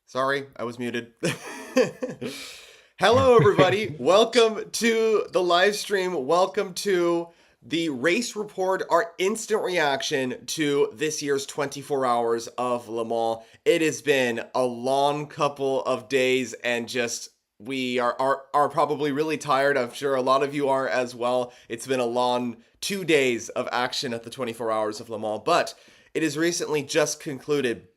Sorry, I was muted. Hello, everybody. Welcome to the live stream. Welcome to the race report, our instant reaction to this year's 24 hours of Le Mans. It has been a long couple of days, and just we are probably really tired. I'm sure a lot of you are as well. It's been a long 2 days of action at the 24 hours of Le Mans, but it has recently just concluded.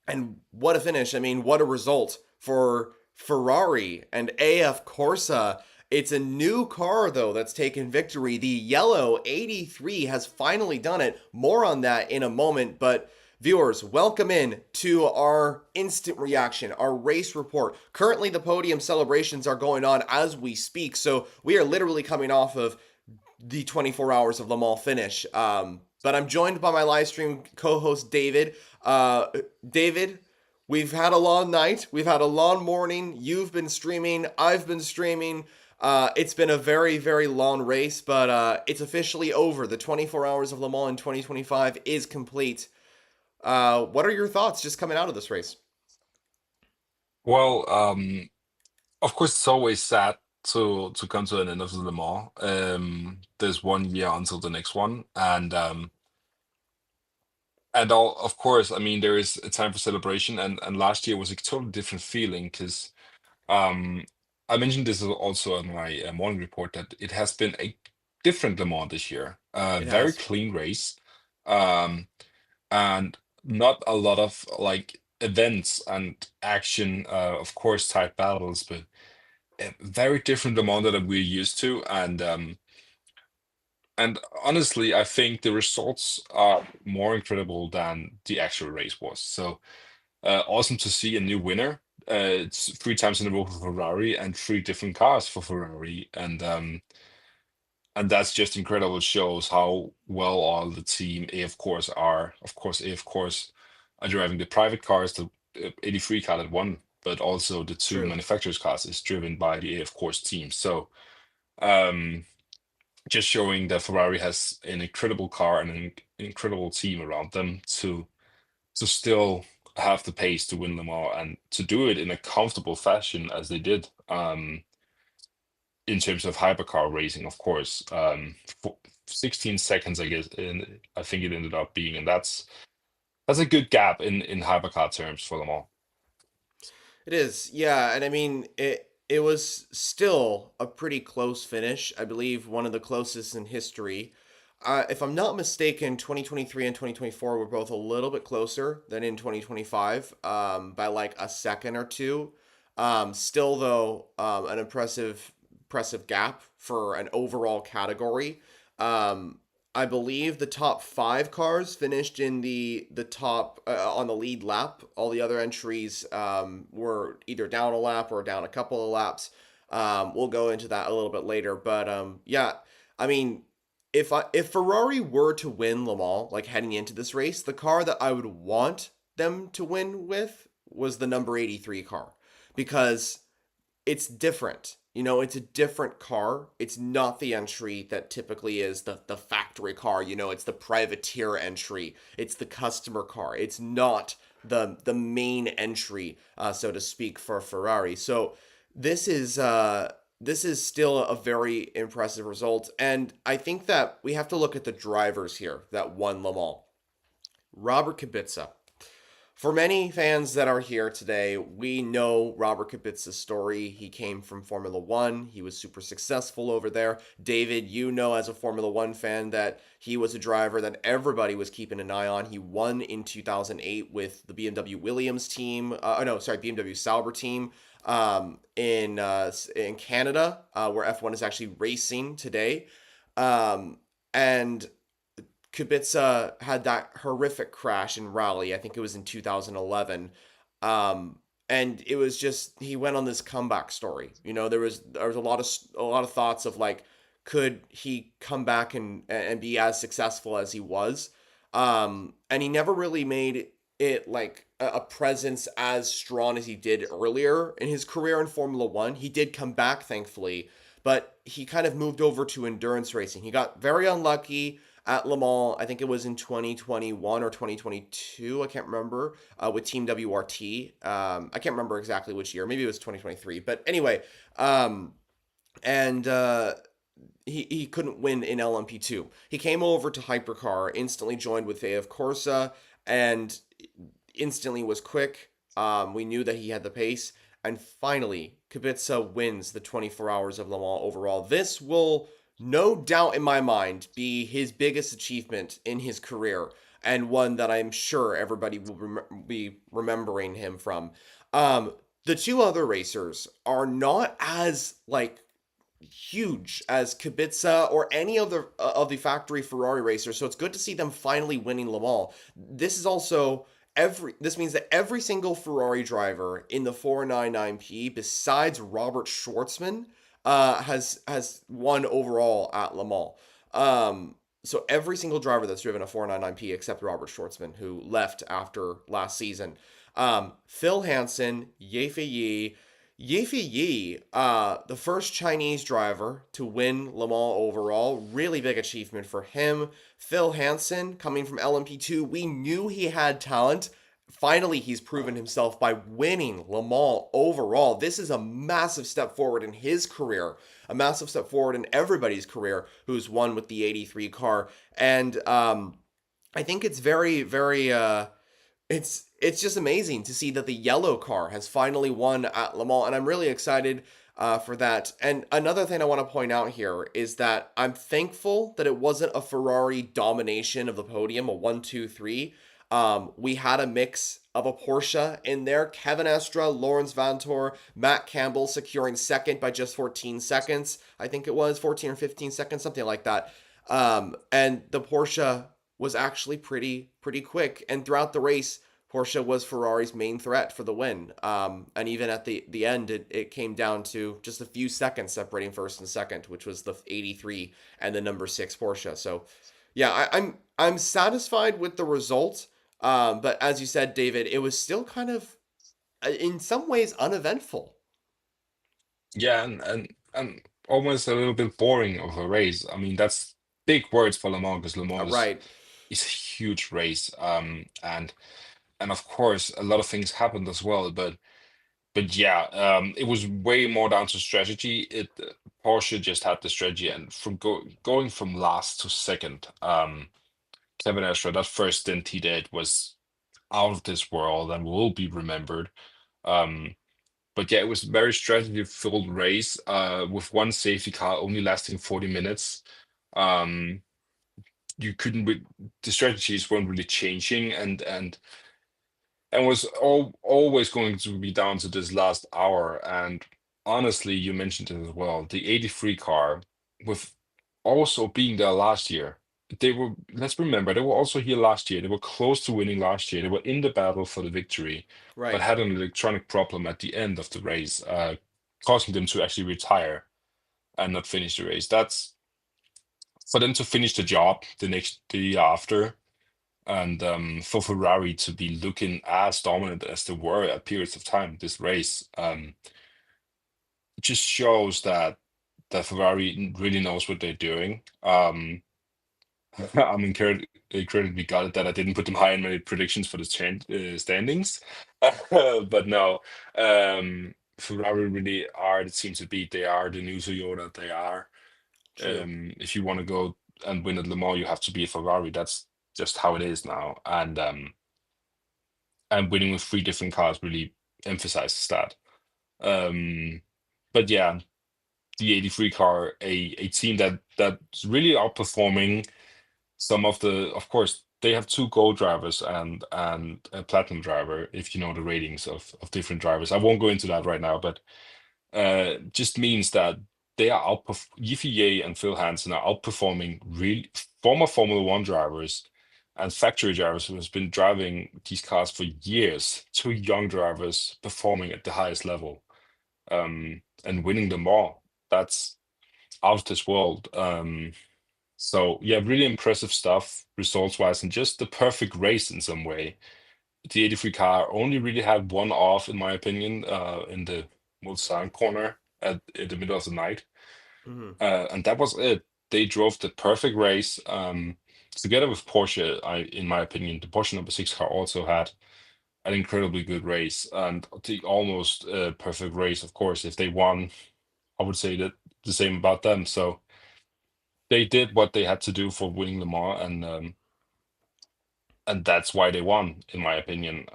And what a finish. I mean, what a result for Ferrari and AF Corsa. It's a new car, though, that's taken victory. The yellow 83 has finally done it. More on that in a moment. But viewers, welcome in to our instant reaction, our race report. Currently, the podium celebrations are going on as we speak. So we are literally coming off of the 24 hours of Le Mans finish. But I'm joined by my live stream co-host David. David, we've had a long night. We've had a long morning. You've been streaming. I've been streaming. It's been a very, very long race, but it's officially over. The 24 hours of Le Mans in 2025 is complete. What are your thoughts just coming out of this race? Well, of course, it's always sad to come to an end of the Mans. There's 1 year until the next one, and all of course, I mean, there is a time for celebration, and last year was a totally different feeling because um, I mentioned this also in my morning report that it has been a different Le Mans this year. It Very has. clean race, um, and not a lot of like events and action. Of course, tight battles, but a very different amount that we're used to, and honestly, I think the results are more incredible than the actual race was. So awesome to see a new winner. It's three times in a row for Ferrari and three different cars for Ferrari, and that's just incredible. It shows how well all the team AF Course are. Of course, AF Course are driving the private cars, the 83 car that won, but also the two True. manufacturers' cars is driven by the AF Course team. So um, just showing that Ferrari has an incredible car and an incredible team around them to still have the pace to win them all and to do it in a comfortable fashion as they did. In terms of hypercar racing, of course, for 16 seconds, I guess, and I think it ended up being, and that's a good gap in hypercar terms for them all. It is, yeah, and I mean it was still a pretty close finish. I believe one of the closest in history. If I'm not mistaken, 2023 and 2024 were both a little bit closer than in 2025, by like a second or two. Still though, an impressive gap for an overall category. Um, I believe the top five cars finished in the top on the lead lap. All the other entries were either down a lap or down a couple of laps. We'll go into that a little bit later, but yeah, I mean, if Ferrari were to win Le Mans, like heading into this race, the car that I would want them to win with was the number 83 car because it's different. You know, it's a different car. It's not the entry that typically is the factory car. You know, it's the privateer entry. It's the customer car. It's not the main entry, so to speak, for Ferrari. So this is this is still a very impressive result, and I think that we have to look at the drivers here that won Le Mans. Robert Kubica. For many fans that are here today, we know Robert Kubica's story. He came from Formula One. He was super successful over there. David, you know as a Formula One fan that he was a driver that everybody was keeping an eye on. He won in 2008 with the BMW Williams team. Oh no, sorry, BMW Sauber team in Canada, where F1 is actually racing today. Um, and Kubica had that horrific crash in Raleigh. I think it was in 2011. Um, and it was just he went on this comeback story. You know, there was a lot of thoughts of like, could he come back and be as successful as he was? And he never really made it like a presence as strong as he did earlier in his career in Formula One. He did come back, thankfully, but he kind of moved over to endurance racing. He got very unlucky at Le Mans. I think it was in 2021 or 2022. I can't remember. With Team WRT. I can't remember exactly which year. Maybe it was 2023. But anyway, um, and he couldn't win in LMP2. He came over to Hypercar, instantly joined with AF Corsa, and instantly was quick. We knew that he had the pace, and finally, Kubica wins the 24 Hours of Le Mans overall. This will, no doubt in my mind, be his biggest achievement in his career, and one that I'm sure everybody will be remembering him from. Um, the two other racers are not as like huge as Kubica or any of the factory Ferrari racers. So it's good to see them finally winning Le Mans. This is also this means that every single Ferrari driver in the 499P besides Robert Schwartzman has won overall at Le Mans. So every single driver that's driven a 499P except Robert Schwartzman, who left after last season. Phil Hansen, Ye Yi, the first Chinese driver to win Le Mans overall, really big achievement for him. Phil Hansen, coming from LMP2, we knew he had talent. Finally, he's proven himself by winning Le Mans overall. This is a massive step forward in his career, a massive step forward in everybody's career who's won with the 83 car. And I think it's it's just amazing to see that the yellow car has finally won at Le Mans, and I'm really excited for that. And another thing I want to point out here is that I'm thankful that it wasn't a Ferrari domination of the podium, a 1, 2, 3. We had a mix of a Porsche in there. Kevin Estra, Lawrence Vantor, Matt Campbell securing second by just 14 seconds. I think it was 14 or 15 seconds, something like that. And the Porsche was actually pretty quick. And throughout the race, Porsche was Ferrari's main threat for the win. And even at the end, it came down to just a few seconds separating first and second, which was the 83 and the number 6 Porsche. So, yeah, I'm satisfied with the result. But as you said, David, it was still kind of in some ways uneventful. Yeah, and almost a little bit boring of a race. I mean, that's big words for Le Mans because Le Mans Right, is a huge race. And of course, a lot of things happened as well. But yeah, it was way more down to strategy. Porsche just had the strategy, and from going from last to second, Kevin Estre, that first stint he did was out of this world and will be remembered. Um, but yeah, it was a very strategy-filled race, with one safety car only lasting 40 minutes. Um, you couldn't the strategies weren't really changing, and was always going to be down to this last hour. And honestly, you mentioned it as well. The 83 car, with also being there last year, they were, let's remember, they were also here last year. They were close to winning last year. They were in the battle for the victory, but right. had an electronic problem at the end of the race, causing them to actually retire and not finish the race. That's for them to finish the job the year after, and for Ferrari to be looking as dominant as they were at periods of time this race, it just shows that Ferrari really knows what they're doing. I'm incredibly gutted that I didn't put them high in my predictions for the standings, but no, Ferrari really are the team to beat. They are the new Toyota. They are. True. If you want to go and win at Le Mans, you have to be a Ferrari. That's just how it is now, and winning with three different cars really emphasizes that. Um, but yeah, the 83 car, a team that's really outperforming some of the. Of course, they have two gold drivers and a platinum driver. If you know the ratings of different drivers, I won't go into that right now, but just means that they are Yiffy and Phil Hansen are outperforming real former Formula One drivers and factory drivers who has been driving these cars for years. Two young drivers performing at the highest level, and winning them all. That's out of this world. So yeah, really impressive stuff results wise, and just the perfect race in some way. The 83 car only really had one off, in my opinion, in the Mulsanne corner in the middle of the night. Hmm. And that was it. They drove the perfect race. together with Porsche, in my opinion, the Porsche number six car also had an incredibly good race and the almost perfect race. Of course, if they won, I would say that the same about them. So they did what they had to do for winning Le Mans, and that's why they won, in my opinion.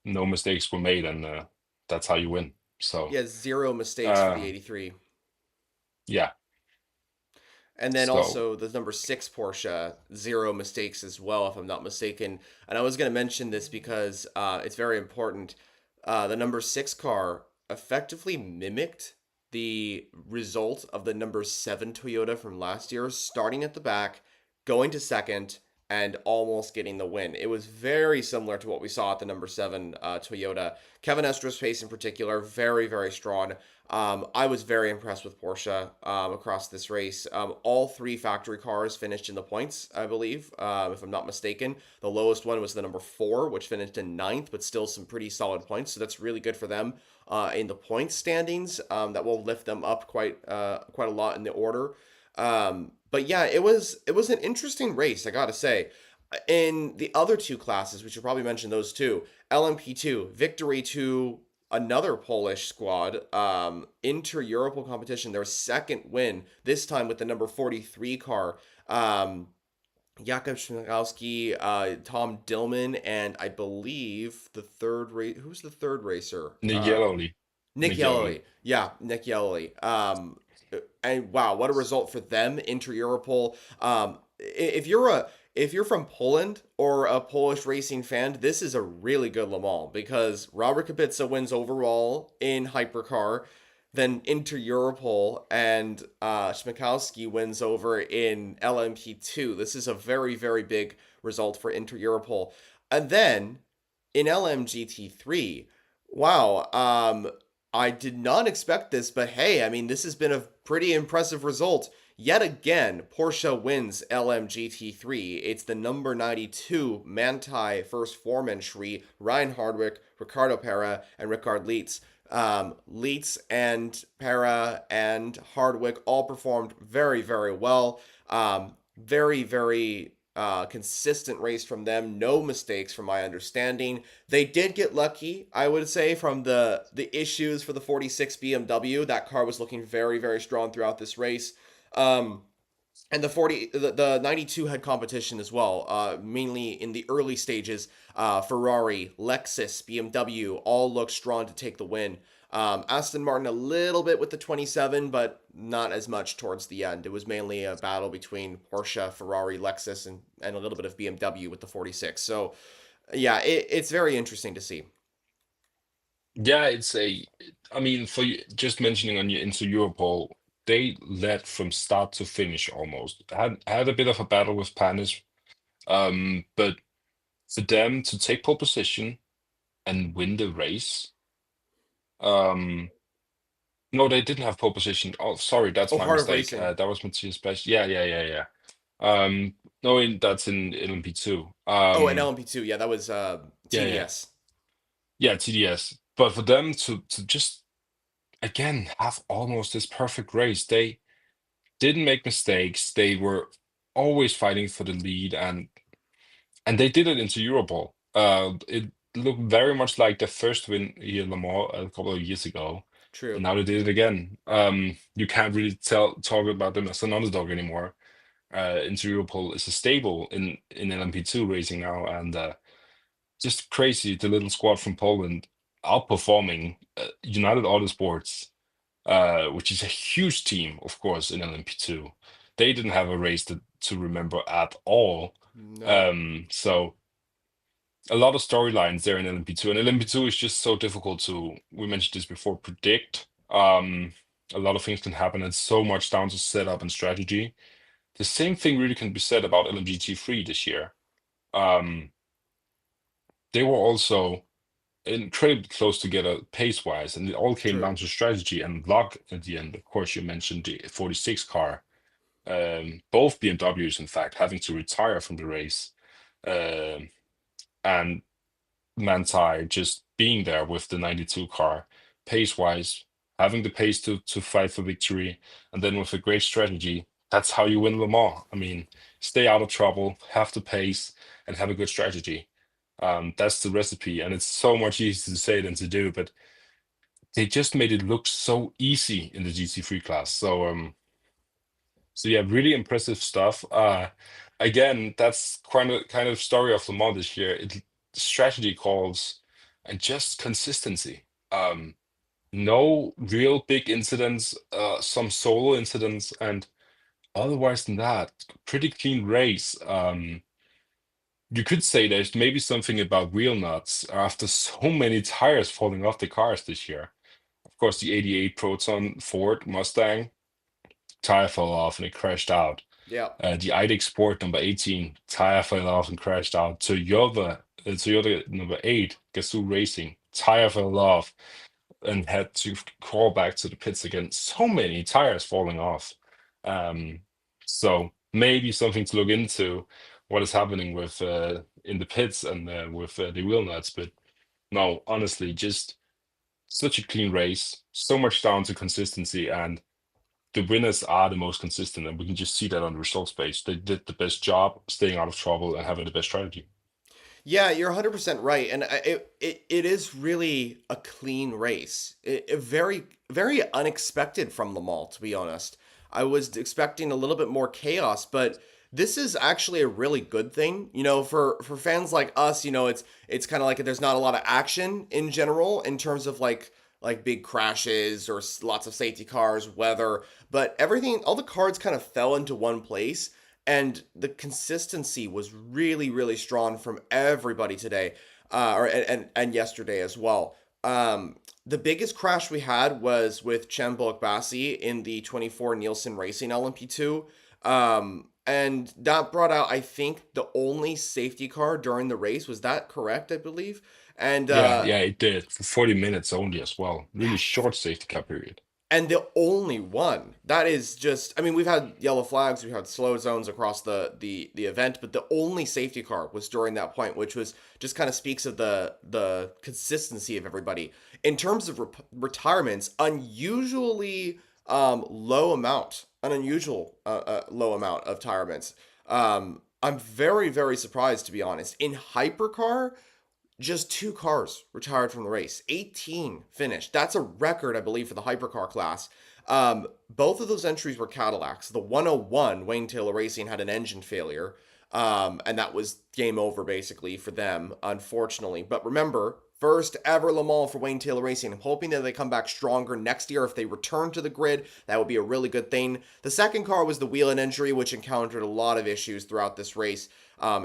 No mistakes were made, and that's how you win. So Yeah, zero mistakes for the uh, 83. yeah, And then so also the number six Porsche, zero mistakes as well, if I'm not mistaken. And I was going to mention this because it's very important. The number six car effectively mimicked the result of the number seven Toyota from last year, starting at the back, going to second, and almost getting the win. It was very similar to what we saw at the number seven Toyota. Kevin Estra's pace in particular, very, very strong. I was very impressed with Porsche across this race. All three factory cars finished in the points, I believe, if I'm not mistaken. The lowest one was the number four, which finished in ninth, but still some pretty solid points. So that's really good for them in the points standings. That will lift them up quite a lot in the order. But yeah, it was an interesting race, I gotta say. In the other two classes, we should probably mention those two. LMP2 victory to another Polish squad, inter-Europol competition, their second win, this time with the number 43 car. Jakub Śmiechowski, Tom Dillman, and I believe the third race. Who's the third racer? Nick Yellowly, Nick Nick Yellowly. Yellowly. Yeah, Nick Yellowly. And wow, what a result for them, Inter Europol. If you're from Poland or a Polish racing fan, this is a really good Le Mans because Robert Kubica wins overall in hypercar, then Inter Europol and Schmiekowski wins over in LMP2. This is a very, very big result for Inter Europol. And then in LMGT3, wow, I did not expect this, but hey, I mean, this has been a pretty impressive result. Yet again, Porsche wins LMGT3. It's the number 92 Manthey first foreman Ryan Hardwick, Ricardo Pera, and Ricard Leitz. Leitz and Pera and Hardwick all performed very, very well. Very, very consistent race from them. No mistakes, from my understanding. They did get lucky, I would say, from the issues for the 46 BMW. That car was looking very, very strong throughout this race. Um, and the 92 had competition as well, mainly in the early stages. Ferrari, Lexus, BMW all looked strong to take the win. Aston Martin a little bit with the 27, but not as much towards the end. It was mainly a battle between Porsche, Ferrari, Lexus, and a little bit of BMW with the 46. So yeah, it's very interesting to see. Yeah, I mean, for you, just mentioning on your into Europol, they led from start to finish almost. Had a bit of a battle with Panis, but for them to take pole position and win the race, um, no, they didn't have pole position. Oh, sorry, that's Oh, my Heart of mistake. Racing. That was Matthias Best. Yeah, yeah, yeah, yeah. No, that's in LMP2. Oh, and LMP2. Yeah, that was Yeah, yeah, TDS. yeah, TDS. But for them to just again have almost this perfect race, they didn't make mistakes. They were always fighting for the lead, and they did it into Europol. It looked very much like the first win here in Le Mans a couple of years ago, and True. now they did it again. You can't really talk about them as an underdog anymore. Into Europol is a stable in LMP2 racing now, and just crazy. The little squad from Poland outperforming United Autosports, which is a huge team, of course, in LMP2. They didn't have a race to remember at all. No. So a lot of storylines there in LMP2, and LMP2 is just so difficult we mentioned this before, predict. A lot of things can happen, and so much down to setup and strategy. The same thing really can be said about LMGT3 this year. Um, they were also incredibly close together pace-wise, and it all came down True. to strategy and luck at the end. Of course, you mentioned the 46 car. Both BMWs, in fact, having to retire from the race, um, and Manthey just being there with the 92 car, pace-wise, having the pace to fight for victory, and then with a great strategy. That's how you win Le Mans. I mean, stay out of trouble, have the pace, and have a good strategy. That's the recipe, and it's so much easier to say than to do. But they just made it look so easy in the GT3 class. So yeah, really impressive stuff. Again, that's kind of story of Le Mans this year. Strategy calls and just consistency. No real big incidents, some solo incidents, and otherwise than that, pretty clean race. You could say there's maybe something about wheel nuts after so many tires falling off the cars this year. Of course, the 88 Proton Ford Mustang tire fell off and it crashed out. Yeah. The IDEX Sport number 18 tire fell off and crashed out. Toyota number 8 Gazoo Racing tire fell off and had to crawl back to the pits again. So many tires falling off. Um, so maybe something to look into what is happening with in the pits and with the wheel nuts. But no, honestly, just such a clean race. So much down to consistency, and the winners are the most consistent, and we can just see that on the results page. They did the best job staying out of trouble and having the best strategy. Yeah, you're 100% right, and it is really a clean race. Very very unexpected from Le Mans, to be honest. I was expecting a little bit more chaos, but this is actually a really good thing. For fans like us, it's kind of like there's not a lot of action in general in terms of like big crashes or lots of safety cars, weather, but everything, all the cards kind of fell into one place, and the consistency was really really strong from everybody today, or and yesterday as well. The biggest crash we had was with Chambok Bassi in the 24 Nielsen Racing LMP2. And that brought out, I think, the only safety car during the race. Was that correct, I believe? And Yeah, yeah, it did for 40 minutes only as well. Really yeah, short safety car period. and the only one that is just, I mean, we've had yellow flags, we've had slow zones across the event, but the only safety car was during that point, which was just kind of speaks of the consistency of everybody in terms of retirements. Unusually low amount an unusual low amount of retirements. I'm very very surprised, to be honest. In hypercar, just two cars retired from the race. 18 finished. That's a record, I believe, for the hypercar class. Both of those entries were Cadillacs. The 101, Wayne Taylor Racing, had an engine failure. And that was game over, basically, for them, unfortunately. But remember, first ever Le Mans for Wayne Taylor Racing. I'm hoping that they come back stronger next year. If they return to the grid, that would be a really good thing. The second car was the Whelen injury, which encountered a lot of issues throughout this race,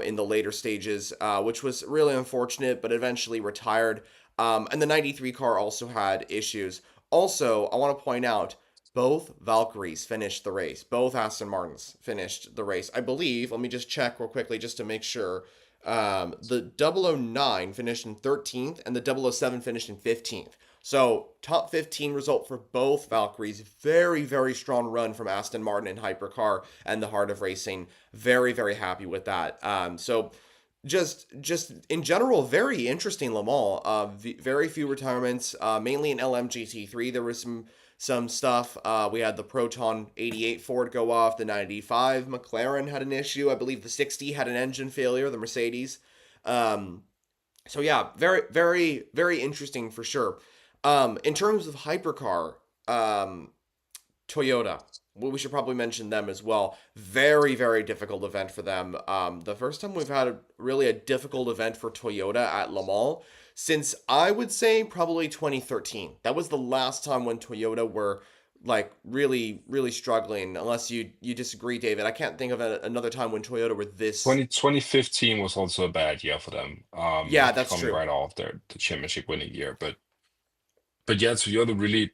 in the later stages, which was really unfortunate, but eventually retired. And the 93 car also had issues. Also, I want to point out, both Valkyries finished the race. Both Aston Martins finished the race. I believe, let me just check real quickly just to make sure. The 009 finished in 13th, and the 007 finished in 15th. So, top 15 result for both Valkyries. Very, very strong run from Aston Martin in Hypercar and the Heart of Racing. Very, very happy with that. So, just in general, very interesting Le Mans. Very few retirements, mainly in LMGT3. There was some stuff. We had the Proton 88 Ford go off. The 95 McLaren had an issue. I believe the 60 had an engine failure, the Mercedes. So yeah, very, very, very interesting for sure. In terms of hypercar, Toyota. Well, we should probably mention them as well. Very, very difficult event for them. The first time we've had really a difficult event for Toyota at Le Mans since, I would say, probably 2013. That was the last time when Toyota were like really, really struggling. Unless you disagree, David. I can't think of another time when Toyota were this. 2015 was also a bad year for them, Yeah, that's coming true. right off the championship winning year. But yeah, Toyota really.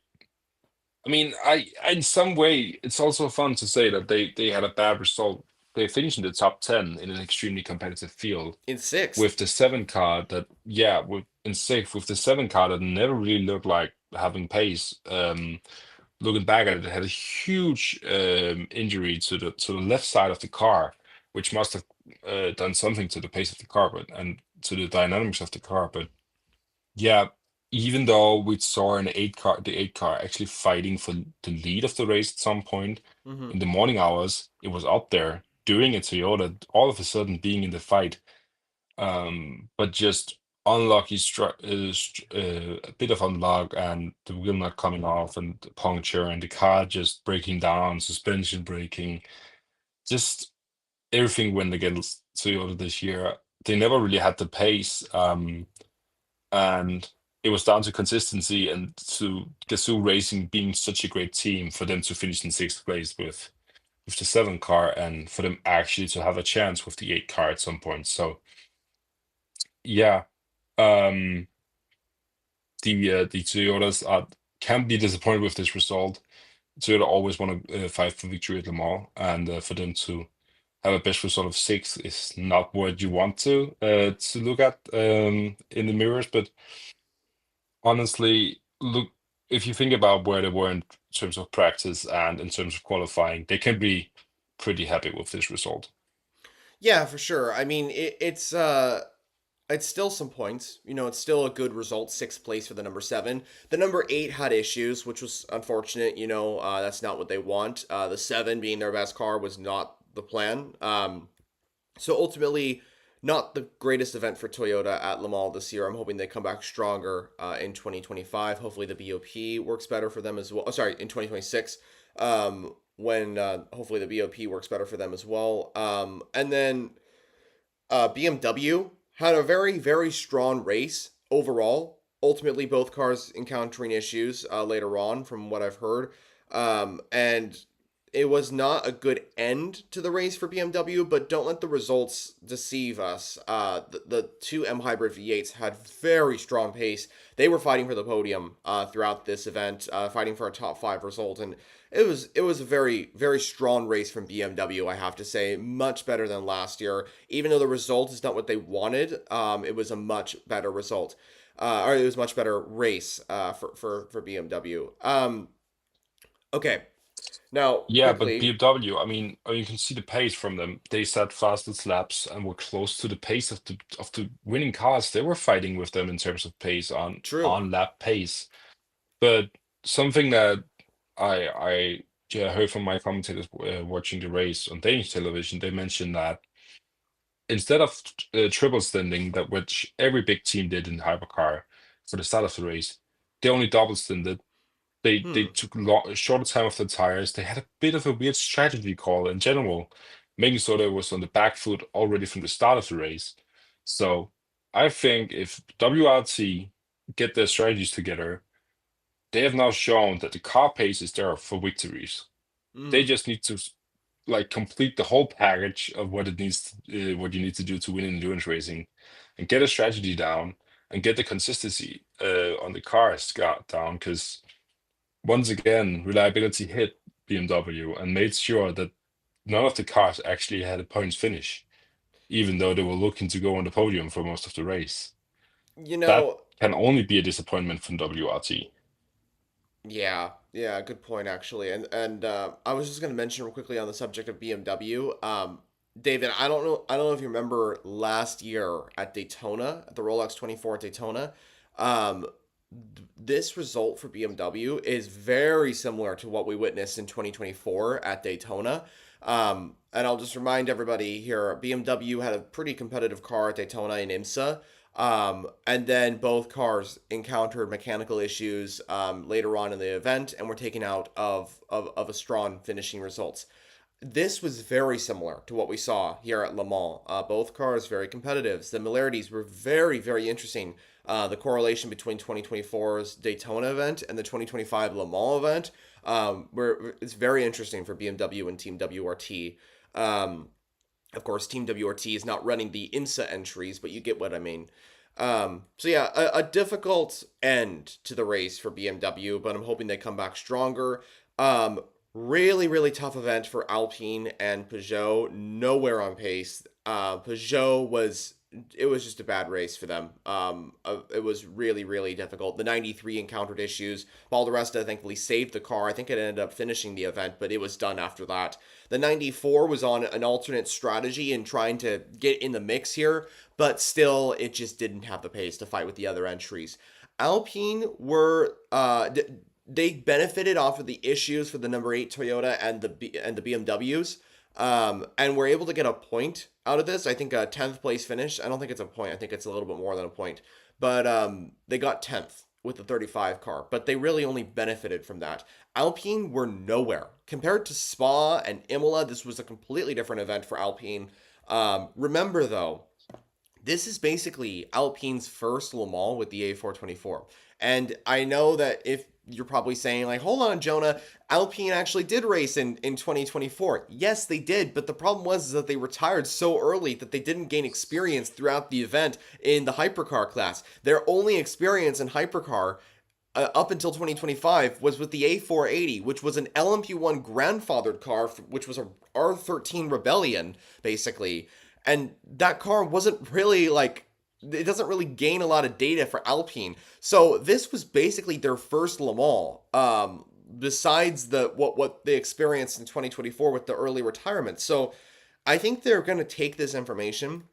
I mean, I in some way, it's also fun to say that they had a bad result. They finished in the top 10 in an extremely competitive field In sixth. with the seven car that, yeah, with in sixth with the seven car that never really looked like having pace. Looking back at it, it had a huge injury to the left side of the car, which must have done something to the pace of the car, but and to the dynamics of the car. But yeah, even though we saw the eight car actually fighting for the lead of the race at some point Mm-hmm. in the morning hours, it was up there. doing a Toyota all of a sudden being in the fight, but just unlucky, a bit of unluck, and the wheel not coming off, and the puncture, and the car just breaking down, suspension breaking, just everything went against Toyota this year. They never really had the pace, and it was down to consistency and to Gazoo Racing being such a great team for them to finish in sixth place with the seven car, and for them actually to have a chance with the eight car at some point. So yeah, um, the Toyotas can be disappointed with this result. Toyota always want to fight for victory at Le Mans, and for them to have a best result of sixth is not what you want to look at in the mirrors. But honestly, look, if you think about where they were in terms of practice and in terms of qualifying, they can be pretty happy with this result. Yeah, for sure. I mean, it's still some points. It's still a good result. Sixth place for the number seven. The number eight had issues, which was unfortunate. That's not what they want. The seven being their best car was not the plan. So ultimately, not the greatest event for Toyota at Le Mans this year. I'm hoping they come back stronger in 2025. Hopefully, the BOP works better for them as well. Oh, sorry, in 2026. When hopefully the BOP works better for them as well. And then BMW had a very, very strong race overall. Ultimately, both cars encountering issues later on, from what I've heard. And it was not a good end to the race for BMW, but don't let the results deceive us. The two M Hybrid V8s had very strong pace. They were fighting for the podium throughout this event, fighting for a top five result, and it was a very, very strong race from BMW. I have to say, much better than last year. Even though the result is not what they wanted, it was a much better result, or it was a much better race for BMW. Okay, now Yeah, but quickly. BMW, I mean, you can see the pace from them. They set fastest laps and were close to the pace of the winning cars. They were fighting with them in terms of pace True. on lap pace. But something that I yeah, heard from my commentators watching the race on Danish television, they mentioned that instead of triple stinding, that which every big team did in hypercar for the start of the race, they only double stinded. They Hmm. took shorter time off the tires. They had a bit of a weird strategy call in general, making sure they was on the back foot already from the start of the race. So I think if WRT get their strategies together, they have now shown that the car pace is there for victories. They Hmm. just need to like complete the whole package of what it needs, what you need to do to win in endurance racing, and get a strategy down and get the consistency on the cars down. Because once again, reliability hit BMW and made sure that none of the cars actually had a points finish, even though they were looking to go on the podium for most of the race. You That know, can only be a disappointment from WRT. yeah, yeah, good point actually. And I was just gonna mention real quickly on the subject of BMW. David, I don't know if you remember last year at Daytona, at the Rolex 24 at Daytona. Um, this result for BMW is very similar to what we witnessed in 2024 at Daytona. And I'll just remind everybody here, BMW had a pretty competitive car at Daytona in IMSA. And then both cars encountered mechanical issues later on in the event and were taken out of a strong finishing results. This was very similar to what we saw here at Le Mans. Both cars very competitive. Similarities were very, very interesting. The correlation between 2024's Daytona event and the 2025 Le Mans event, where it's very interesting for BMW and Team WRT. Um, of course, Team WRT is not running the IMSA entries, but you get what I mean. So yeah, a difficult end to the race for BMW, but I'm hoping they come back stronger. Um, Really, really tough event for Alpine and Peugeot. Nowhere on pace. Peugeot was it was just a bad race for them. It was really, really difficult. The 93 encountered issues. Paul Di Resta thankfully saved the car. I think it ended up finishing the event, but it was done after that. The 94 was on an alternate strategy and trying to get in the mix here, but still, it just didn't have the pace to fight with the other entries. Alpine were they benefited off of the issues for the number eight Toyota and the BMWs. And we're able to get a point out of this. I think a 10th place finish. I don't think it's a point. I think it's a little bit more than a point. But they got 10th with the 35 car, but they really only benefited from that. Alpine were nowhere. Compared to Spa and Imola, this was a completely different event for Alpine. Remember, though, this is basically Alpine's first Le Mans with the A424. And I know that if you're probably saying, like, hold on, Jonah, Alpine actually did race in 2024. Yes, they did, but the problem was that they retired so early that they didn't gain experience throughout the event in the hypercar class. Their only experience in hypercar up until 2025 was with the A480, which was an LMP1 grandfathered car, which was a R13 Rebellion, basically. And that car wasn't really like, it doesn't really gain a lot of data for Alpine. So this was basically their first Le Mans. Besides the what they experienced in 2024 with the early retirement. So I think they're going to take this information,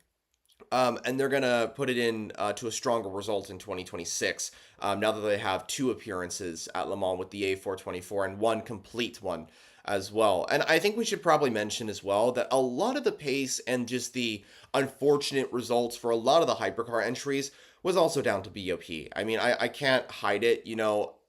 and they're going to put it in to a stronger result in 2026, now that they have two appearances at Le Mans with the A424 and one complete one as well. And I think we should probably mention as well that a lot of the pace and just the unfortunate results for a lot of the hypercar entries was also down to BOP. I mean, I can't hide it.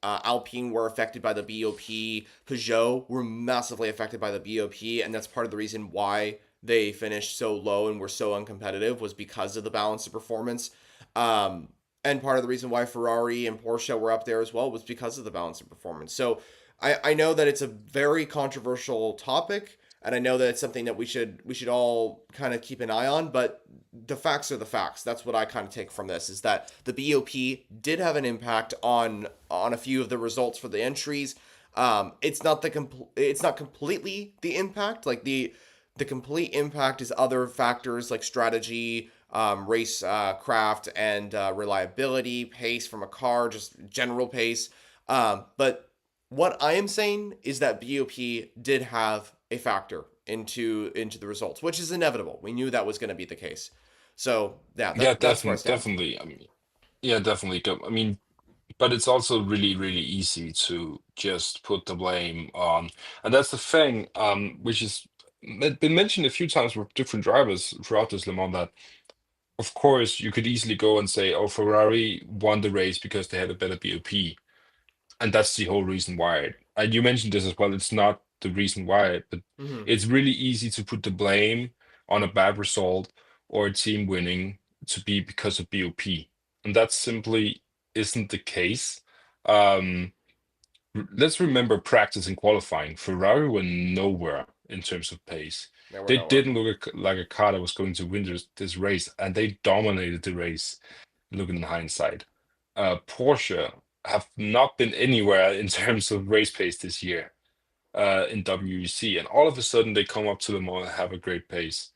Alpine were affected by the BOP. Peugeot were massively affected by the BOP, and that's part of the reason why they finished so low and were so uncompetitive was because of the balance of performance. And part of the reason why Ferrari and Porsche were up there as well was because of the balance of performance. So I know that it's a very controversial topic, and I know that it's something that we should all kind of keep an eye on, but the facts are the facts. That's what I kind of take from this, is that the BOP did have an impact on a few of the results for the entries. It's not completely the impact. Like the complete impact is other factors like strategy, race craft, and reliability, pace from a car, just general pace. But what I am saying is that BOP did have a factor into the results, which is inevitable. We knew that was going to be the case. So yeah, Yeah, that's where I definitely, stand. definitely. I mean, yeah, definitely. I mean, but it's also really, really easy to just put the blame on, and that's the thing, which is been mentioned a few times with different drivers throughout this Le Mans, that of course you could easily go and say, oh, Ferrari won the race because they had a better BOP. And that's the whole reason why. And you mentioned this as well. It's not the reason why, but Hmm. it's really easy to put the blame on a bad result or a team winning to be because of BOP, and that simply isn't the case. Um, let's remember practice and qualifying. Ferrari were nowhere in terms of pace. They were They nowhere. didn't look like a car that was going to win this race, and they dominated the race looking in hindsight. Porsche have not been anywhere in terms of race pace this year in WEC, and all of a sudden they come up to the mall and have a great pace.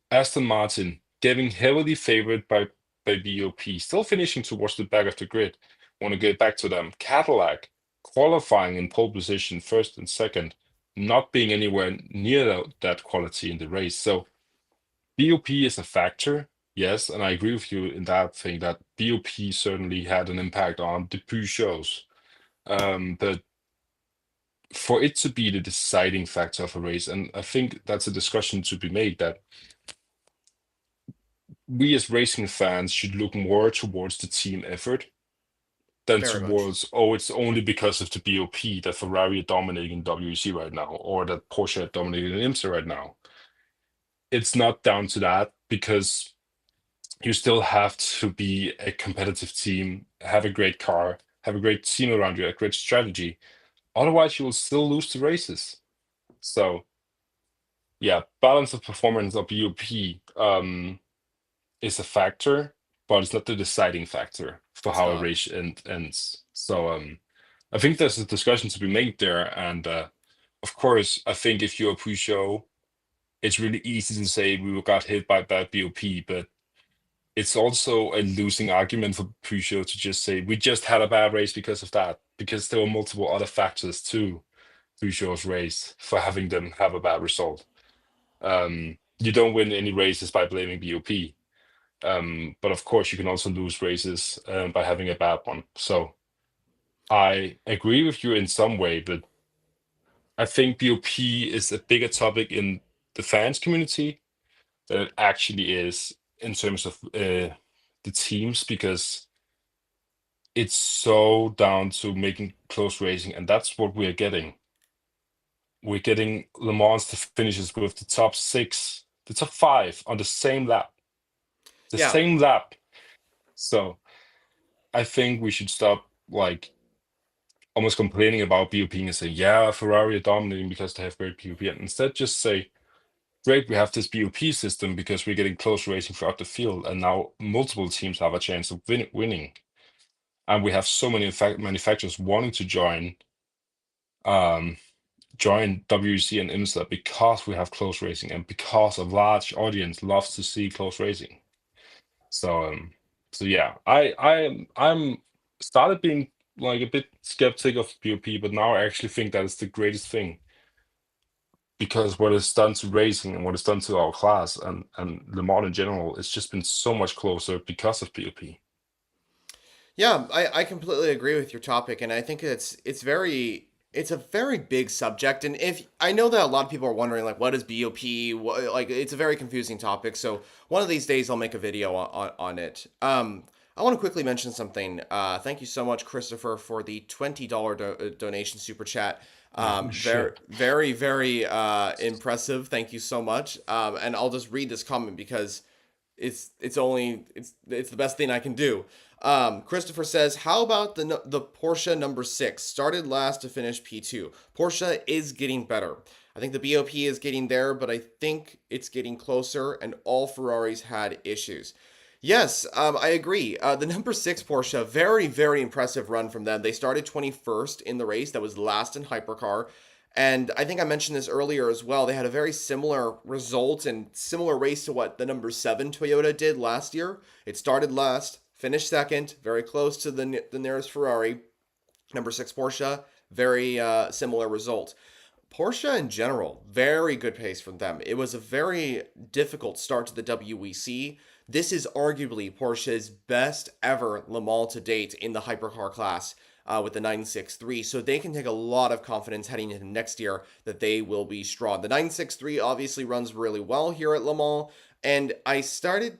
Aston Martin getting heavily favored by BOP, still finishing towards the back of the grid. Want to get back to them. Cadillac qualifying in pole position, first and second, not being anywhere near that quality in the race. So BOP is a factor, yes, and I agree with you in that thing that BOP certainly had an impact on the Peugeots. But for it to be the deciding factor of a race, and I think that's a discussion to be made, that we as racing fans should look more towards the team effort than Very much. towards, oh, it's only because of the BOP that Ferrari are dominating WEC right now, or that Porsche are dominating IMSA right now. It's not down to that, because you still have to be a competitive team, have a great car, have a great team around you, a great strategy. Otherwise, you will still lose the races. So, yeah, balance of performance of BOP is a factor, but it's not the deciding factor for It's how a not. race ends. So, I think there's a discussion to be made there. And of course, I think if you're a Peugeot, it's really easy to say we got hit by bad BOP, but it's also a losing argument for Peugeot to just say we just had a bad race because of that, because there were multiple other factors to Peugeot's race for having them have a bad result. You don't win any races by blaming BOP, but of course you can also lose races by having a bad one. So I agree with you in some way, but I think BOP is a bigger topic in the fans community than it actually is in terms of the teams, because it's so down to making close racing, and that's what we're getting. We're getting Le Mans to finishes with the top six, the top five on the same lap, the Yeah. same lap. So I think we should stop like almost complaining about BOP and say, yeah, Ferrari are dominating because they have great BOP, and instead just say, great, we have this BOP system because we're getting close racing throughout the field, and now multiple teams have a chance of winning. And we have so many manufacturers wanting to um, join WEC and IMSA because we have close racing and because a large audience loves to see close racing. So so yeah, I'm started being like a bit skeptic of POP, but now I actually think that it's the greatest thing, because what it's done to racing and what it's done to our class and Le Mans in general, it's just been so much closer because of POP. Yeah, I completely agree with your topic, and I think it's a very big subject. And if I know that a lot of people are wondering, like, what is BOP? Like, it's a very confusing topic. So one of these days, I'll make a video on it. I want to quickly mention something. Thank you so much, Christopher, for the $20 donation super chat. Oh Very, shit. very, very impressive. Thank you so much. And I'll just read this comment because it's the best thing I can do. Christopher says, "How about the Porsche number 6? Started last to finish P2. Porsche is getting better. I think the BOP is getting there, but I think it's getting closer, and all Ferraris had issues." Yes, I agree. The number 6 Porsche, very, very impressive run from them. They started 21st in the race. That was last in Hypercar. And I think I mentioned this earlier as well. They had a very similar result and similar race to what the number 7 Toyota did last year. It started last, finished second, very close to the nearest Ferrari. Number 6 Porsche, very similar result. Porsche in general, very good pace from them. It was a very difficult start to the WEC. This is arguably Porsche's best ever Le Mans to date in the hypercar class with the 963. So they can take a lot of confidence heading into next year that they will be strong. The 963 obviously runs really well here at Le Mans. And I started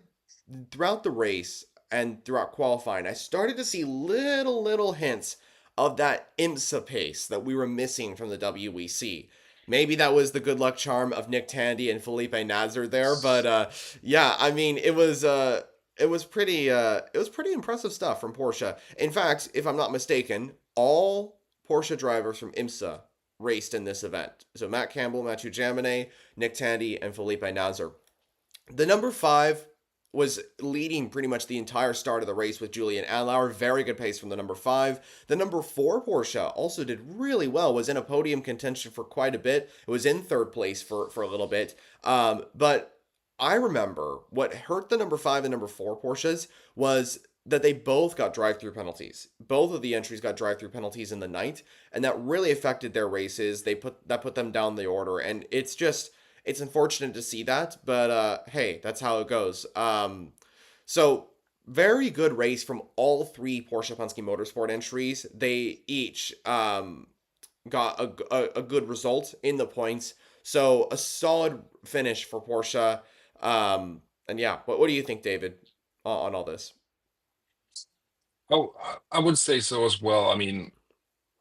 throughout the race and throughout qualifying, I started to see little hints of that IMSA pace that we were missing from the WEC. Maybe that was the good luck charm of Nick Tandy and Felipe Nasr there, but yeah, I mean it was pretty impressive stuff from Porsche. In fact, if I'm not mistaken, all Porsche drivers from IMSA raced in this event. So Matt Campbell, Mathieu Jaminet, Nick Tandy, and Felipe Nasr. The number 5 was leading pretty much the entire start of the race with Julian Adlauer. Very good pace from the number 5. The number 4 Porsche also did really well, was in a podium contention for quite a bit. It was in third place for a little bit. But I remember what hurt the number 5 and number 4 Porsches was that they both got drive-through penalties. Both of the entries got drive-through penalties in the night, and that really affected their races. Put them down the order, and it's unfortunate to see that, but hey, that's how it goes. So very good race from all 3 Porsche Penske Motorsport entries. They each got a good result in the points. So a solid finish for Porsche. And yeah, what do you think, David, on all this? Oh, I would say so as well. I mean,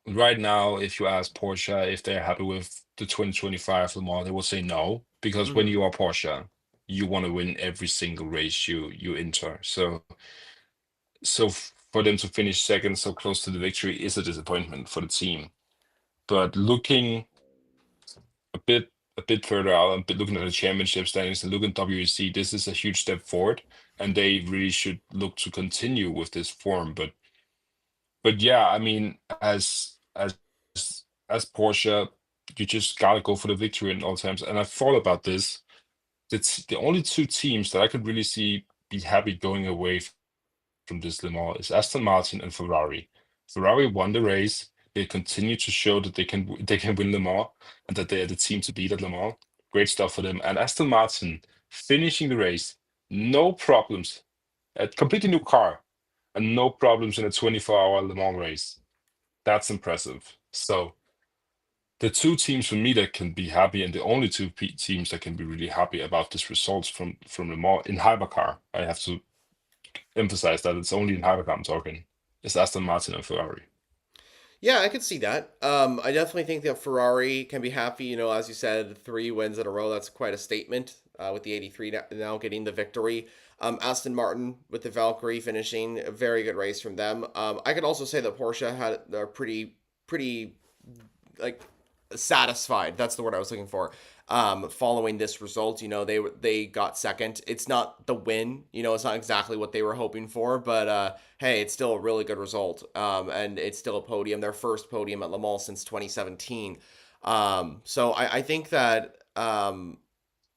right now, if you ask Porsche if they're happy with the 2025 Le Mans, they will say no, because when Mm-hmm. you are Porsche, you want to win every single race you enter. So for them to finish second so close to the victory is a disappointment for the team. But looking a bit a bit further out, a bit looking at the championship standings and looking at WEC, this is a huge step forward, and they really should look to continue with this form. But yeah, I mean, as Porsche, you just gotta go for the victory in all times. And I thought about this. It's the only 2 teams that I could really see be happy going away from this Le Mans is Aston Martin and Ferrari. Ferrari won the race. They continue to show that they can win Le Mans and that they are the team to beat at Le Mans. Great stuff for them. And Aston Martin finishing the race, no problems. A completely new car and no problems in a 24-hour Le Mans race. That's impressive. So the two teams for me that can be happy, and the only two teams that can be really happy about this results from Le Mans in hypercar, I have to emphasize that it's only in hypercar I'm talking, is Aston Martin and Ferrari. Yeah, I could see that. I definitely think that Ferrari can be happy. As you said, 3 wins in a row. That's quite a statement. With the 83 now getting the victory. Aston Martin with the Valkyrie finishing a very good race from them. I could also say that Porsche had a pretty like satisfied. That's the word I was looking for. Following this result, they got second. It's not the win. It's not exactly what they were hoping for, but hey, it's still a really good result. And it's still a podium, their first podium at Le Mans since 2017. So I think that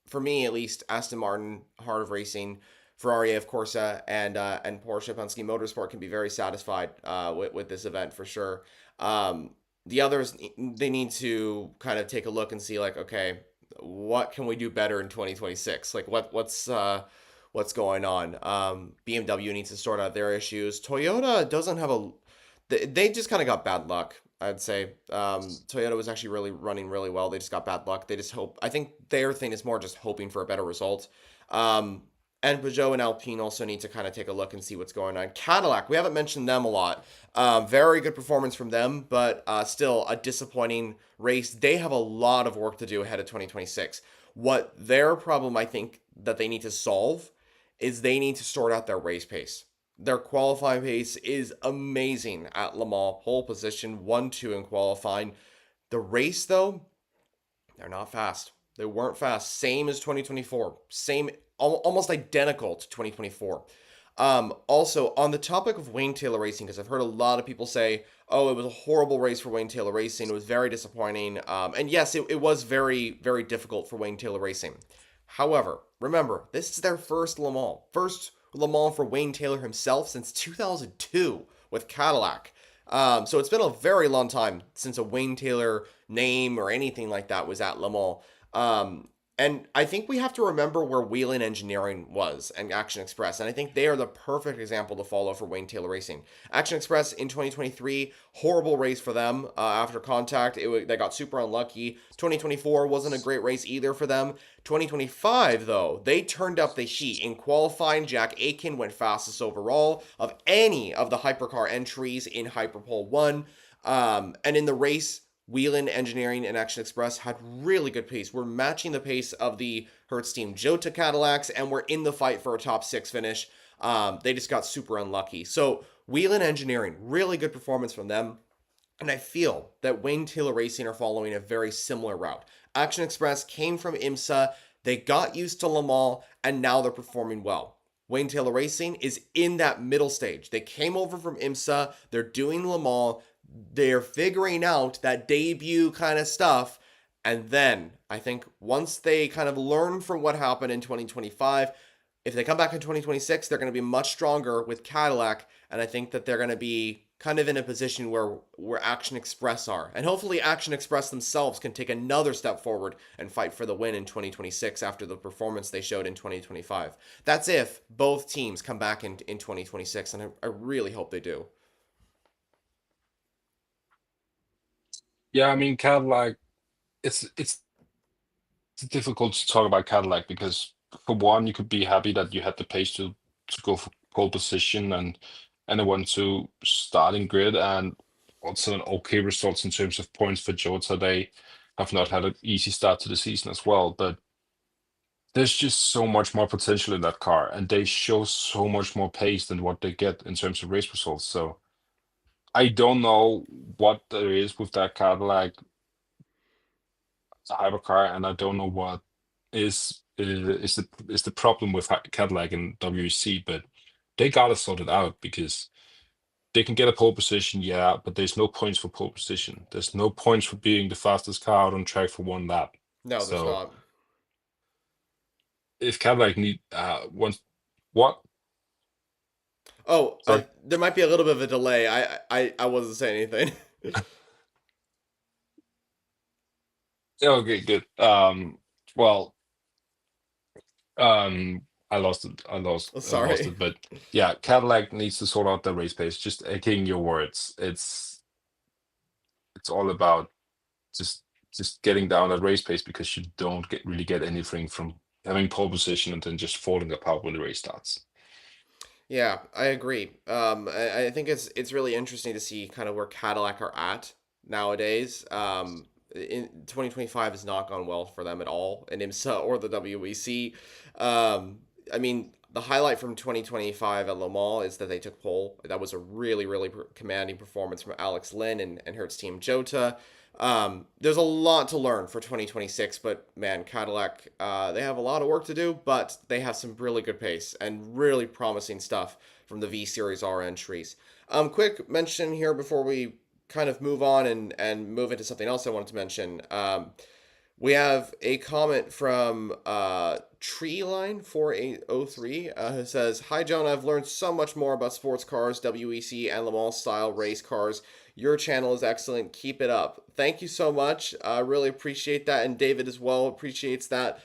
for me at least, Aston Martin, Heart of Racing, Ferrari, of course, and Porsche Penske Motorsport can be very satisfied with this event for sure. The others, they need to kind of take a look and see like, okay, what can we do better in 2026? Like what's going on? BMW needs to sort out their issues. Toyota doesn't have a they just kind of got bad luck. I'd say Toyota was actually really running really well. They just got bad luck. They just hope. I think their thing is more just hoping for a better result. Um, and Peugeot and Alpine also need to kind of take a look and see what's going on. Cadillac, we haven't mentioned them a lot. Very good performance from them, but still a disappointing race. They have a lot of work to do ahead of 2026. What their problem, I think, that they need to solve is they need to sort out their race pace. Their qualifying pace is amazing at Le Mans, pole position, 1-2 in qualifying. The race, though, they're not fast. They weren't fast. Same as 2024. Same, almost identical to 2024. Also, on the topic of Wayne Taylor Racing, because I've heard a lot of people say, oh, it was a horrible race for Wayne Taylor Racing. It was very disappointing. And yes, it was very, very difficult for Wayne Taylor Racing. However, remember, this is their first Le Mans. First Le Mans for Wayne Taylor himself since 2002 with Cadillac. So it's been a very long time since a Wayne Taylor name or anything like that was at Le Mans. And I think we have to remember where Whelen Engineering was and Action Express. And I think they are the perfect example to follow for Wayne Taylor Racing. Action Express in 2023, horrible race for them after contact. They got super unlucky. 2024 wasn't a great race either for them. 2025, though, they turned up the heat. In qualifying, Jack Aitken went fastest overall of any of the hypercar entries in Hyperpole 1. And in the race, Whelen Engineering and Action Express had really good pace. We're matching the pace of the Hertz Team Jota Cadillacs, and we're in the fight for a top 6 finish. They just got super unlucky. So Whelen Engineering, really good performance from them. And I feel that Wayne Taylor Racing are following a very similar route. Action Express came from IMSA, they got used to Le Mans, and now they're performing well. Wayne Taylor Racing is in that middle stage. They came over from IMSA, they're doing Le Mans, they're figuring out that debut kind of stuff. And then I think once they kind of learn from what happened in 2025, if they come back in 2026, they're going to be much stronger with Cadillac. And I think that they're going to be kind of in a position where Action Express are. And hopefully Action Express themselves can take another step forward and fight for the win in 2026 after the performance they showed in 2025. That's if both teams come back in 2026. And I really hope they do. Yeah, I mean Cadillac. It's difficult to talk about Cadillac because for one, you could be happy that you had the pace to go for pole position and it went to starting grid and also an okay results in terms of points for Jota. They have not had an easy start to the season as well, but there's just so much more potential in that car, and they show so much more pace than what they get in terms of race results. So I don't know what there is with that Cadillac hypercar, and I don't know what is the problem with Cadillac and WEC, but they gotta sort it out because they can get a pole position, yeah, but there's no points for pole position. There's no points for being the fastest car out on track for one lap. No, there's So not. if Cadillac need wants what? Oh, Sorry. there might be a little bit of a delay. I wasn't saying anything. Yeah, okay, good. Well, I lost it. I lost Sorry. it. But yeah, Cadillac needs to sort out the race pace. Just echoing your words. It's all about just just getting down at race pace because you don't really get anything from having pole position and then just falling apart when the race starts. Yeah, I agree. I think it's really interesting to see kind of where Cadillac are at nowadays. In 2025 has not gone well for them at all in IMSA or the WEC. I mean, the highlight from 2025 at Le Mans is that they took pole. That was a really commanding performance from Alex Lynn and Hertz Team Jota. There's a lot to learn for 2026, but man, Cadillac, they have a lot of work to do, but they have some really good pace and really promising stuff from the V Series R entries. Quick mention here before we kind of move on and move into something else I wanted to mention. We have a comment from Treeline 4803 who says, "Hi Jonah, I've learned so much more about sports cars, WEC, and Le Mans style race cars. Your channel is excellent. Keep it up." Thank you so much. I really appreciate that, and David as well appreciates that.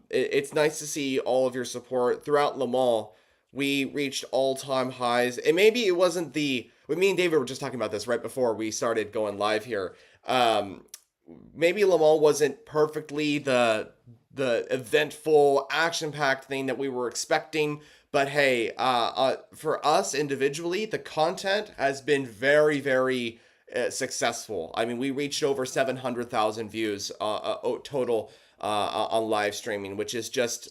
It's nice to see all of your support throughout Le Mans. We reached all-time highs, and maybe it wasn't the. Me and David were just talking about this right before we started going live here. Maybe Le Mans wasn't perfectly the eventful, action-packed thing that we were expecting. But hey, for us individually, the content has been very successful. I mean, we reached over 700,000 views total on live streaming, which is just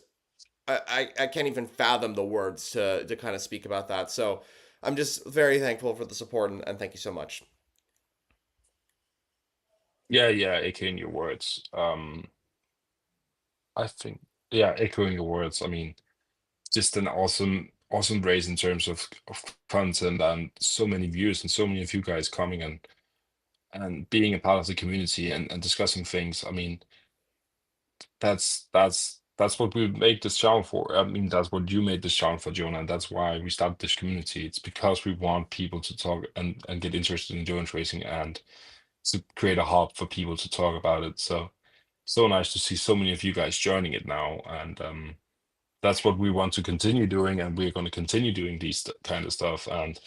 I can't even fathom the words to kind of speak about that. So I'm just very thankful for the support and thank you so much. Yeah, yeah, echoing your words. I think, yeah, echoing your words. I mean, just an awesome race in terms of content and so many views and so many of you guys coming and being a part of the community and discussing things. I mean, that's what we made this channel for. I mean, that's what you made this channel for, Jonah, and that's why we started this community. It's because we want people to talk and get interested in endurance racing and to create a hub for people to talk about it. So so nice to see so many of you guys joining it now, and that's what we want to continue doing, and we're going to continue doing these kind of stuff. And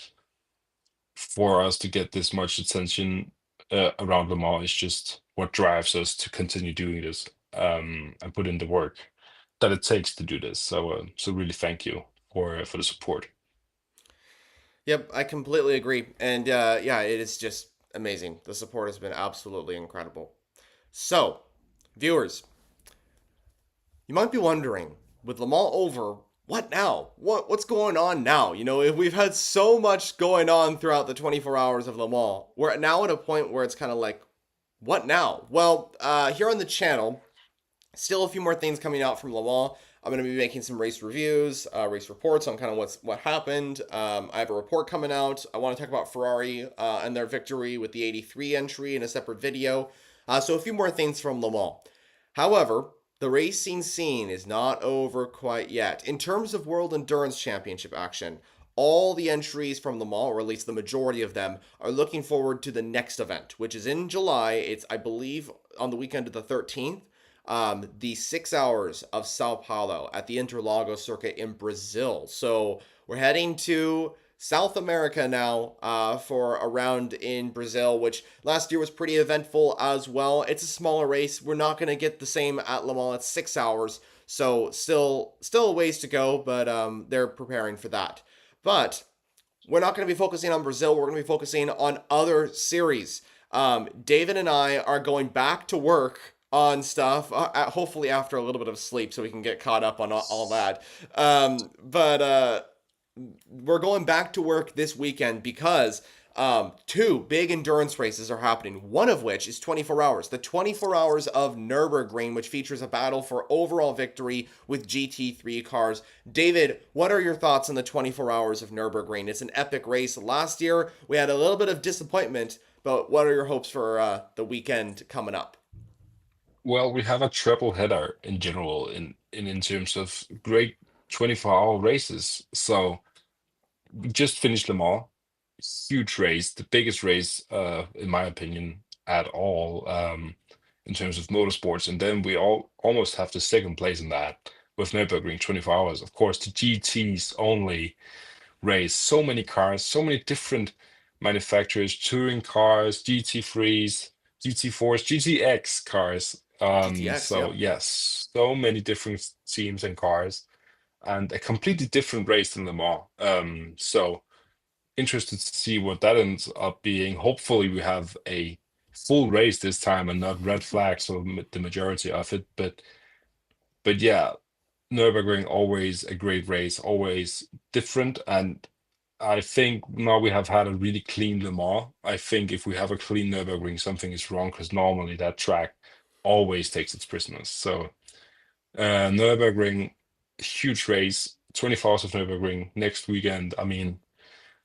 for us to get this much attention around Le Mans is just what drives us to continue doing this and put in the work that it takes to do this. So so really thank you for the support. Yep, I completely agree. And yeah, it is just amazing. The support has been absolutely incredible. So, viewers, you might be wondering, with Le Mans over, what now? What's going on now? You know, if we've had so much going on throughout the 24 hours of Le Mans, we're now at a point where it's kind of like, what now? Well, here on the channel, still a few more things coming out from Le Mans. I'm going to be making some race reviews, race reports on kind of what happened. I have a report coming out. I want to talk about Ferrari and their victory with the 83 entry in a separate video. So a few more things from Le Mans. However, the racing scene is not over quite yet. In terms of World Endurance Championship action, all the entries from Le Mans, or at least the majority of them, are looking forward to the next event, which is in July. It's, I believe, on the weekend of the 13th. The 6 hours of Sao Paulo at the Interlagos circuit in Brazil. So we're heading to South America now for a round in Brazil, which last year was pretty eventful as well. It's a smaller race. We're not going to get the same at Le Mans. It's 6 hours. So still a ways to go, but they're preparing for that. But we're not going to be focusing on Brazil. We're going to be focusing on other series. David and I are going back to work on stuff, hopefully after a little bit of sleep so we can get caught up on all that. But we're going back to work this weekend because two big endurance races are happening, one of which is 24 hours. The 24 hours of Nürburgring, which features a battle for overall victory with GT3 cars. David, what are your thoughts on the 24 hours of Nürburgring? It's an epic race. Last year, we had a little bit of disappointment, but what are your hopes for the weekend coming up? Well, we have a triple header in general in terms of great 24-hour races. So we just finished Le Mans, huge race, the biggest race, in my opinion, at all, in terms of motorsports. And then we almost have the second place in that with Nürburgring 24 hours. Of course, the GTs only race. So many cars, so many different manufacturers, touring cars, GT3s, GT4s, GTX cars. GTX, So yep. yes, so many different teams and cars, and a completely different race than Le Mans. So interested to see what that ends up being. Hopefully, we have a full race this time and not red flags or the majority of it. But yeah, Nürburgring always a great race, always different. And I think now we have had a really clean Le Mans. I think if we have a clean Nürburgring, something is wrong because normally that track always takes its prisoners. So Nürburgring, huge race, 24 hours of Nürburgring next weekend. I mean,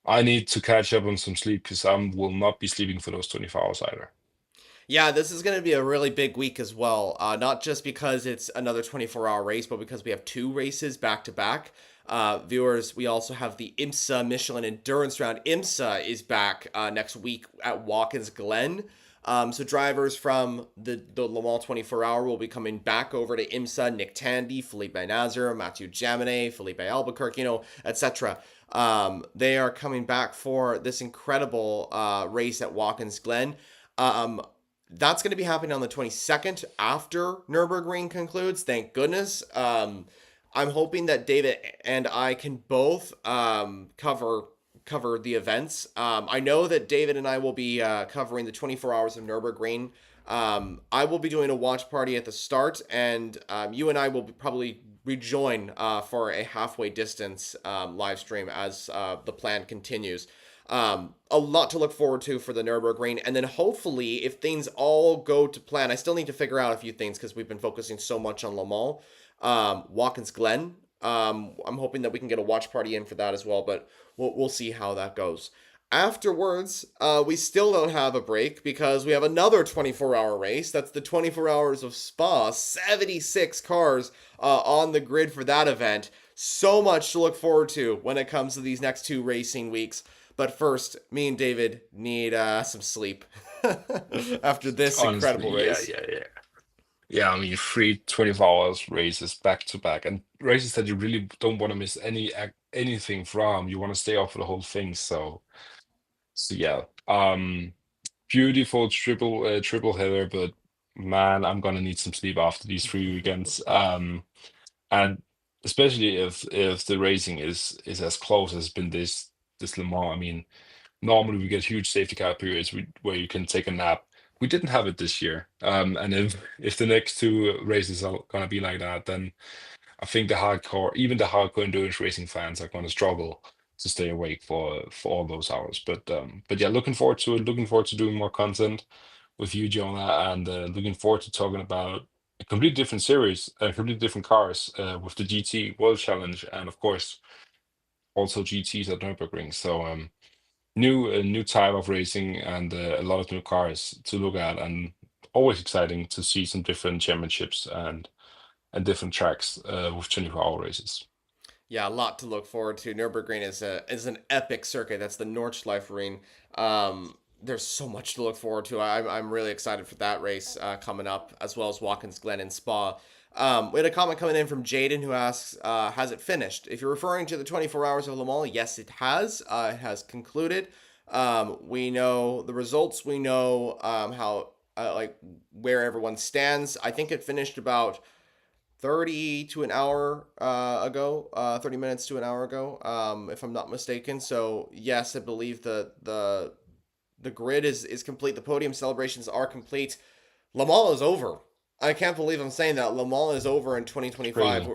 I need to catch up on some sleep because I will not be sleeping for those 24 hours either. Yeah, this is going to be a really big week as well. Not just because it's another 24-hour race, but because we have two races back to back. Viewers, we also have the IMSA Michelin Endurance Round. IMSA is back next week at Watkins Glen. So drivers from the Le Mans 24-hour will be coming back over to IMSA. Nick Tandy, Felipe Nasr, Mathieu Jaminet, Felipe Albuquerque, etc. They are coming back for this incredible race at Watkins Glen. Um, that's going to be happening on the 22nd after Nürburgring concludes. Thank goodness. I'm hoping that David and I can both cover the events. I know that David and I will be covering the 24 hours of Nürburgring. I will be doing a watch party at the start, and you and I will probably rejoin for a halfway distance live stream as the plan continues. A lot to look forward to for the Nürburgring, and then hopefully, if things all go to plan, I still need to figure out a few things because we've been focusing so much on Le Mans. Watkins Glen. I'm hoping that we can get a watch party in for that as well, but we'll see how that goes. Afterwards, we still don't have a break because we have another 24-hour race. That's the 24 hours of Spa. 76 cars on the grid for that event. So much to look forward to when it comes to these next two racing weeks. But first, me and David need some sleep after this Honestly, incredible yeah, race. yeah, yeah. Yeah, I mean, three 24 hours races back to back and races that you really don't want to miss anything from. You want to stay off for the whole thing. So yeah. Beautiful triple header, but man, I'm gonna need some sleep after these 3 weekends. And especially if the racing is as close as been this Le Mans. I mean, normally we get huge safety car periods where you can take a nap. We didn't have it this year. And if the next two races are gonna be like that, then I think even the hardcore endurance racing fans are gonna struggle to stay awake for all those hours. But yeah, looking forward to it. Looking forward to doing more content with you, Jonah, and looking forward to talking about a completely different series, completely different cars with the GT World Challenge, and of course also GTs at Nürburgring. So new type of racing and a lot of new cars to look at, and always exciting to see some different championships and different tracks with 24-hour races. Yeah, a lot to look forward to. Nürburgring is an epic circuit. That's the Nordschleife. There's so much to look forward to. I'm really excited for that race coming up, as well as Watkins Glen and Spa. We had a comment coming in from Jaden who asks, "Has it finished?" If you're referring to the 24 hours of Le Mans, yes, it has. It has concluded. We know the results. We know how like where everyone stands. I think it finished about 30 to an hour ago, 30 minutes to an hour ago, if I'm not mistaken. So yes, I believe the grid is complete. The podium celebrations are complete. Le Mans is over. I can't believe I'm saying that. Le Mans is over in 2025.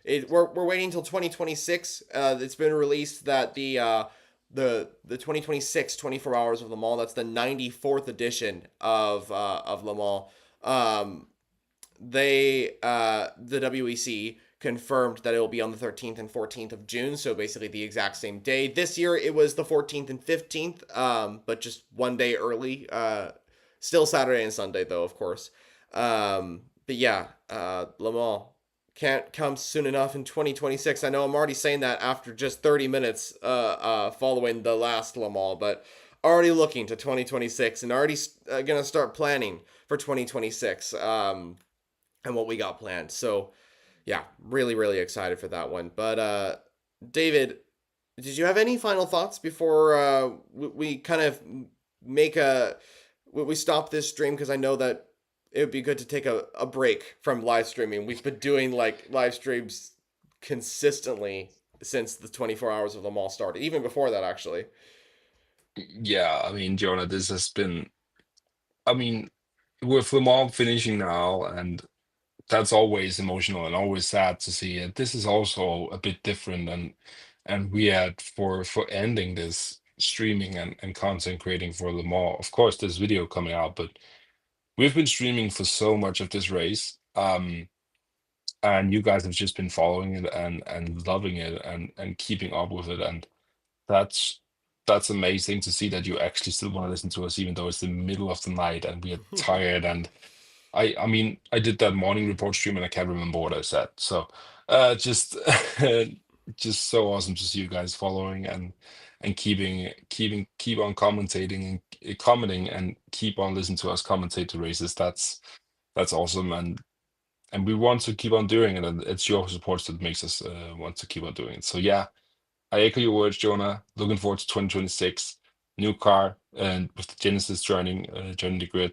Crazy. We're waiting until 2026. It's been released that the 2026 24 hours of Le Mans, that's the 94th edition of Le Mans. The WEC confirmed that it will be on the 13th and 14th of June, so basically the exact same day. This year it was the 14th and 15th, but just one day early. Still Saturday and Sunday though, of course. But yeah, Le Mans can't come soon enough in 2026. I know I'm already saying that after just 30 minutes following the last Le Mans, but already looking to 2026 and already gonna start planning for 2026. And what we got planned. So yeah, really, really excited for that one. But David, did you have any final thoughts before we kind of make a we stopped this stream because I know that it would be good to take a break from live streaming. We've been doing like live streams consistently since the 24 hours of Le Mans started, even before that, actually. Yeah, I mean, Jonah, this has been, I mean, with Le Mans finishing now, and that's always emotional and always sad to see it. This is also a bit different, and we had for ending this streaming and content creating for Le Mans. Of course, this video coming out, but we've been streaming for so much of this race. And you guys have just been following it and loving it and keeping up with it, and that's that's amazing to see that you actually still want to listen to us even though it's the middle of the night and we are tired. And I mean, I did that morning report stream and I can't remember what I said. So just just so awesome to see you guys following and keep on commentating and commenting and keep on listening to us commentate the races. That's awesome. And we want to keep on doing it, and it's your support that makes us want to keep on doing it. So yeah, I echo your words, Jonah. Looking forward to 2026, new car, and with the Genesis joining the grid,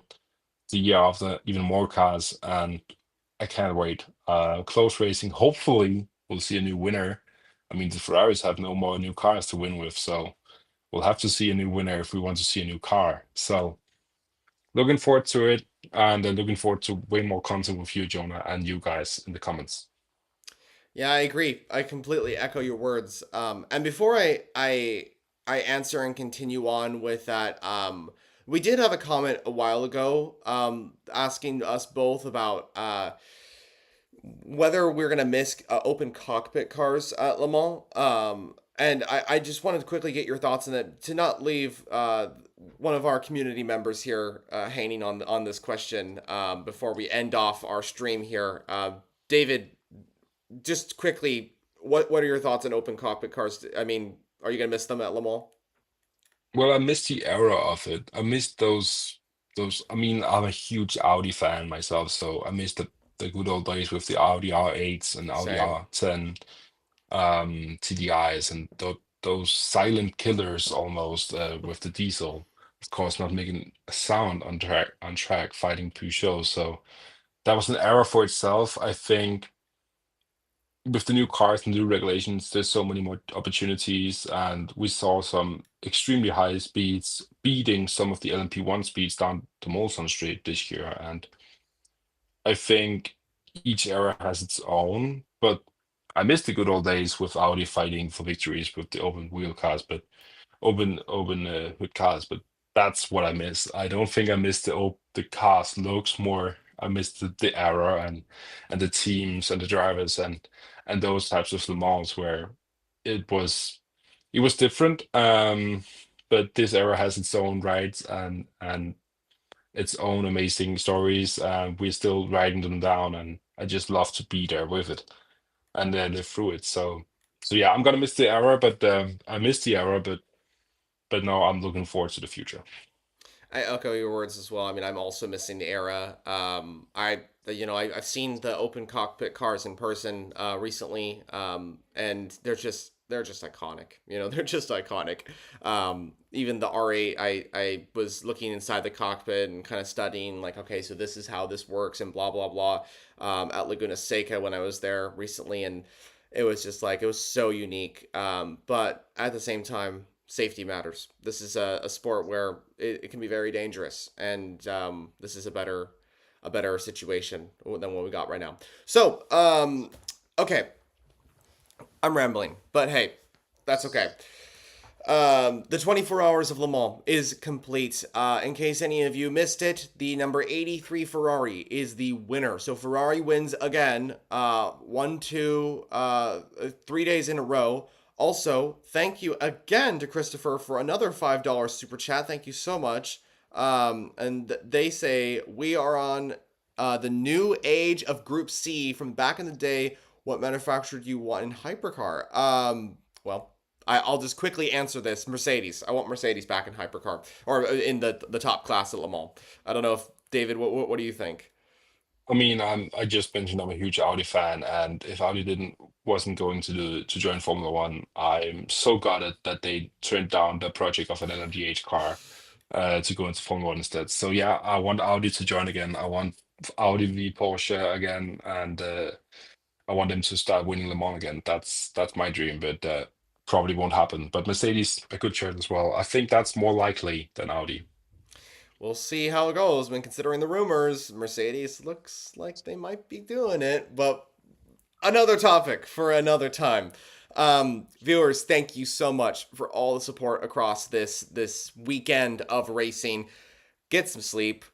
the year after, even more cars, and I can't wait. Close racing. Hopefully, we'll see a new winner. I mean, the Ferraris have no more new cars to win with, so we'll have to see a new winner if we want to see a new car. So looking forward to it, and looking forward to way more content with you, Jonah, and you guys in the comments. Yeah, I agree. I completely echo your words. And before I answer and continue on with that, we did have a comment a while ago, asking us both about whether we're gonna miss open cockpit cars at Le Mans. And I just wanted to quickly get your thoughts on that to not leave one of our community members here hanging on this question before we end off our stream here. David, just quickly, what are your thoughts on open cockpit cars? I mean, are you gonna miss them at Le Mans? Well, I missed the era of it. I missed those. I mean, I'm a huge Audi fan myself, so I missed the good old days with the Audi R8s and Audi Same. R10 TDIs and those silent killers almost with the diesel. Of course, not making a sound on track fighting Peugeot. So that was an era for itself. I think with the new cars and new regulations, there's so many more opportunities, and we saw some extremely high speeds beating some of the LMP1 speeds down to Molson Street this year. And I think each era has its own, but I miss the good old days with Audi fighting for victories with the open wheel cars, but open hood cars. But that's what I miss. I don't think I miss the cars looks more. I miss the era and the teams and the drivers and those types of Le Mans where it was it was different. But this era has its own rights and its own amazing stories. We're still writing them down, and I just love to be there with it and then live through it. So yeah, I'm gonna miss the era, but I miss the era, but no, I'm looking forward to the future. I echo your words as well. I mean, I'm also missing the era. I've seen the open cockpit cars in person recently, and they're just iconic. They're just iconic. Even the R8, I was looking inside the cockpit and kind of studying, like, okay, so this is how this works, and blah blah blah. At Laguna Seca when I was there recently, and it was just like it was so unique. But at the same time, safety matters. This is a sport where it can be very dangerous, and this is a better situation than what we got right now. So, okay, I'm rambling, but hey, that's okay. The 24 hours of Le Mans is complete. In case any of you missed it, the number 83 Ferrari is the winner. So Ferrari wins again, 3 days in a row. Also, thank you again to Christopher for another $5 super chat. Thank you so much. And they say we are on the new age of Group C from back in the day. What manufacturer do you want in hypercar? Well, I'll just quickly answer this. Mercedes. I want Mercedes back in hypercar or in the top class at Le Mans. I don't know if David. What do you think? I mean, I just mentioned I'm a huge Audi fan, and if Audi didn't wasn't going to join Formula One, I'm so gutted that they turned down the project of an LMDH car. to go into Formula One instead. So yeah, I want Audi to join again. I want Audi v Porsche again, and I want them to start winning Le Mans again. That's my dream, but probably won't happen. But Mercedes, a good choice as well. I think that's more likely than Audi. We'll see how it goes. When considering the rumors, Mercedes looks like they might be doing it, but another topic for another time. Viewers, thank you so much for all the support across this weekend of racing. Get some sleep.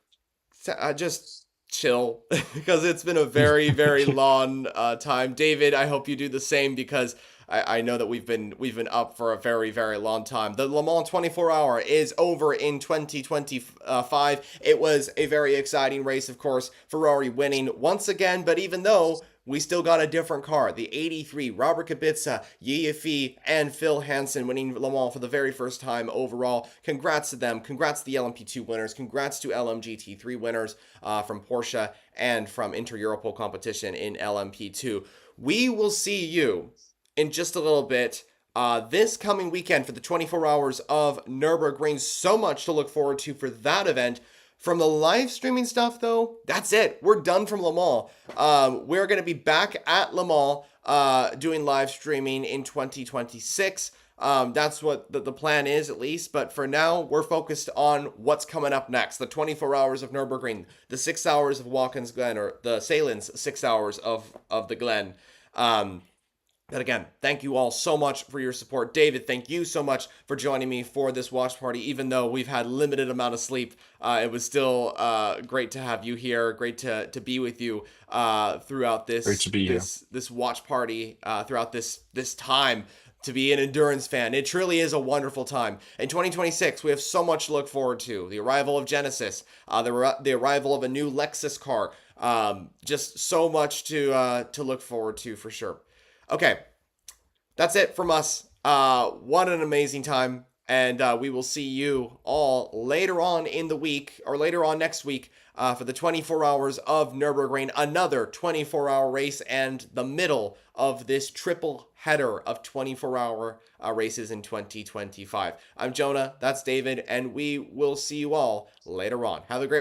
Just chill because it's been a very long time. David, I hope you do the same because I know that we've been up for a very long time. The Le Mans 24 hour is over in 2025. It was a very exciting race, of course. Ferrari winning once again, but even though we still got a different car. The 83, Robert Kubica, Yiafi, and Phil Hansen winning Le Mans for the very first time overall. Congrats to them. Congrats to the LMP2 winners. Congrats to LMGT3 winners from Porsche and from Inter-Europol competition in LMP2. We will see you in just a little bit this coming weekend for the 24 hours of Nürburgring. So much to look forward to for that event. From the live streaming stuff, though, that's it. We're done from Le Mans. We're going to be back at Le Mans doing live streaming in 2026. That's what the plan is, at least. But for now, we're focused on what's coming up next. The 24 hours of Nürburgring, the 6 hours of Watkins Glen, or the Salen's 6 hours of the Glen. But again, thank you all so much for your support. David, thank you so much for joining me for this watch party. Even though we've had limited amount of sleep, it was still great to have you here. Great to be with you throughout Great this to be here. this watch party, throughout this time. To be an endurance fan, it truly is a wonderful time. In 2026, we have so much to look forward to. The arrival of Genesis, the arrival of a new Lexus car. Just so much to look forward to for sure. Okay, that's it from us. What an amazing time. And we will see you all later on in the week, or later on next week, for the 24 hours of Nürburgring, another 24-hour race, and the middle of this triple header of 24-hour races in 2025. I'm Jonah, that's David, and we will see you all later on. Have a great